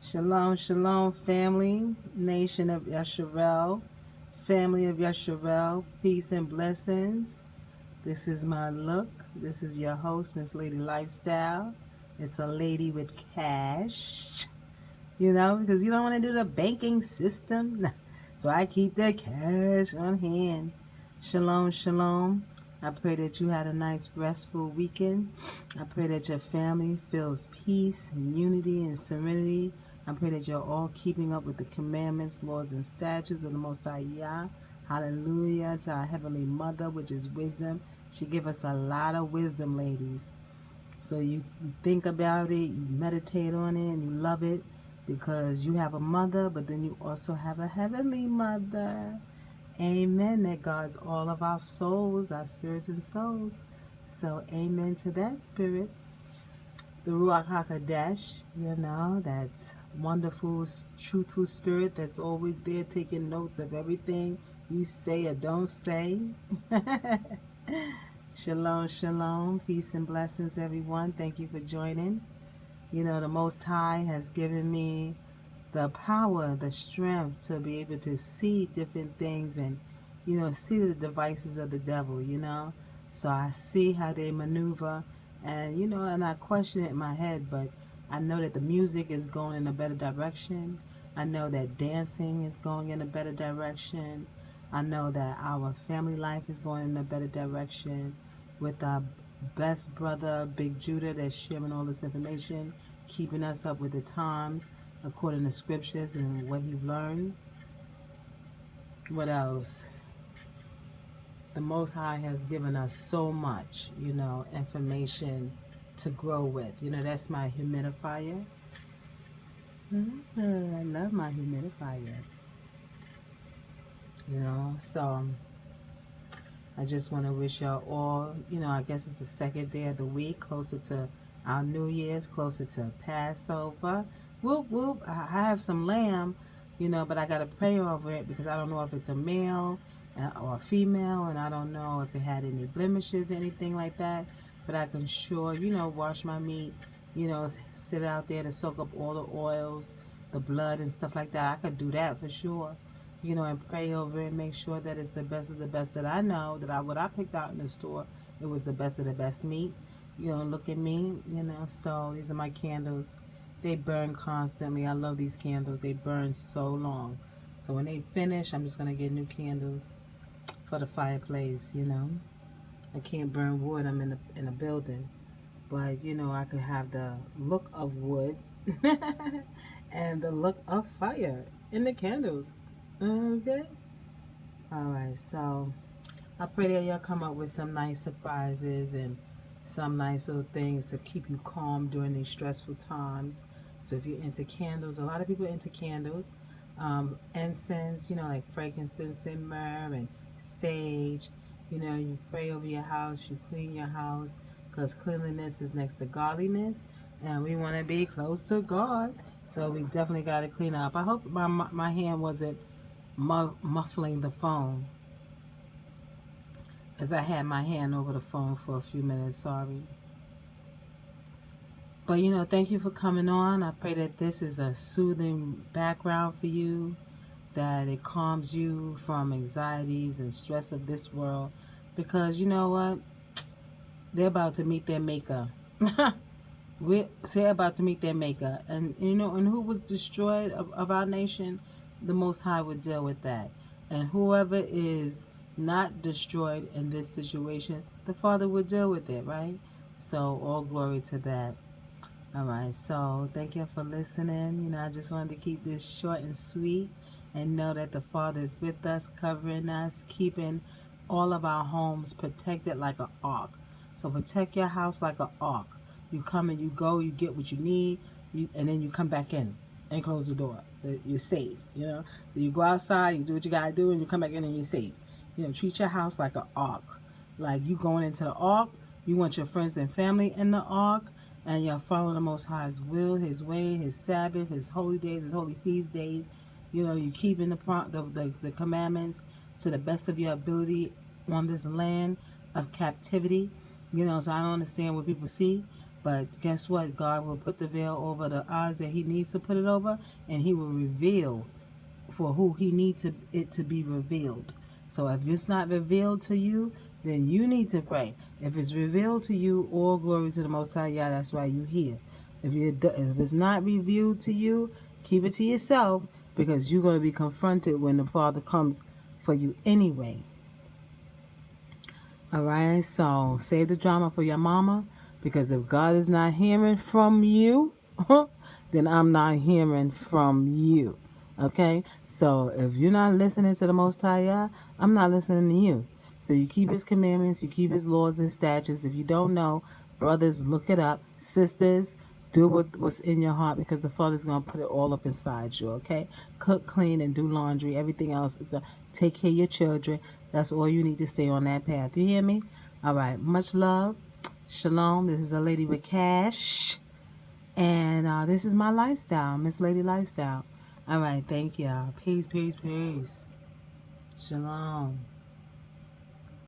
Shalom, shalom, family, nation of Yasharel, family of Yasharel, peace and blessings. This is my look. This is your host, Miss Lady Lifestyle. It's a lady with cash, because you don't want to do the banking system. So I keep the cash on hand. Shalom, shalom. I pray that you had a nice, restful weekend. I pray that your family feels peace and unity and serenity. I pray that you're all keeping up with the commandments, laws, and statutes of the Most High Yah. Hallelujah to our Heavenly Mother, which is wisdom. She give us a lot of wisdom, ladies. So you think about it, you meditate on it, and you love it because you have a mother, but then you also have a heavenly mother. Amen. That guards all of our souls, our spirits and souls. So amen to that spirit. The Ruach HaKodesh, that wonderful, truthful spirit that's always there taking notes of everything you say or don't say. Shalom, shalom. Peace and blessings, everyone. Thank you for joining. The Most High has given me the power, the strength to be able to see different things and, see the devices of the devil. So I see how they maneuver and I question it in my head, but I know that the music is going in a better direction. I know that dancing is going in a better direction. I know that our family life is going in a better direction with our best brother, Big Judah, that's sharing all this information, keeping us up with the times according to scriptures and what he learned. What else? The Most High has given us so much, information to grow with. That's my humidifier. I love my humidifier. So I just want to wish y'all all, I guess it's the second day of the week, closer to our New Year's, closer to Passover. Whoop, whoop. I have some lamb, but I got to pray over it because I don't know if it's a male or a female, and I don't know if it had any blemishes, anything like that. But I can sure, wash my meat, sit out there to soak up all the oils, the blood and stuff like that. I could do that for sure, and pray over it and make sure that it's the best of the best that I know, what I picked out in the store, it was the best of the best meat. Look at me, so these are my candles. They burn constantly. I love these candles. They burn so long. So when they finish, I'm just going to get new candles for the fireplace, I can't burn wood. I'm in a building. But, I could have the look of wood and the look of fire in the candles. Okay? Alright, so I pray that y'all come up with some nice surprises and some nice little things to keep you calm during these stressful times. So if you're into candles, a lot of people are into candles. Incense, like frankincense and myrrh and sage. You pray over your house, you clean your house, because cleanliness is next to godliness, and we want to be close to God. So we definitely got to clean up. I hope my hand wasn't muffling the phone, because I had my hand over the phone for a few minutes. Sorry. But thank you for coming on. I pray that this is a soothing background for you, that it calms you from anxieties and stress of this world, because you know what? They're about to meet their maker. They're about to meet their maker. And and who was destroyed of our nation, the Most High would deal with that. And whoever is not destroyed in this situation, the Father would deal with it, right? So all glory to that. All right, so thank you for listening. I just wanted to keep this short and sweet and know that the Father is with us, covering us, keeping all of our homes protected like an ark. So protect your house like an ark. You come and you go, you get what you need, and then you come back in and close the door. You're safe, You go outside, you do what you got to do, and you come back in and you're safe. Treat your house like an ark. Like you going into the ark, you want your friends and family in the ark, and you're following the Most High's will, His way, His Sabbath, His holy days, His holy feast days. You keeping the commandments to the best of your ability on this land of captivity. So I don't understand what people see, But guess what? God will put the veil over the eyes that he needs to put it over, and he will reveal for who he needs it to be revealed. So if it's not revealed to you, then you need to pray. If it's revealed to you, all glory to the Most High. Yeah, that's why you're here. If it's not revealed to you, keep it to yourself, because you're going to be confronted when the Father comes for you anyway. All right, so save the drama for your mama, because if God is not hearing from you, then I'm not hearing from you. Okay, so if you're not listening to the Most High, I'm not listening to you. So you keep his commandments, you keep his laws and statutes. If you don't know, brothers, look it up. Sisters, do what's in your heart, because the Father's going to put it all up inside you, okay? Cook, clean, and do laundry. Everything else is going to take care of your children. That's all you need to stay on that path. You hear me? All right. Much love. Shalom. This is a lady with cash. And this is my lifestyle, Miss Lady Lifestyle. All right. Thank y'all. Peace, peace, peace. Shalom.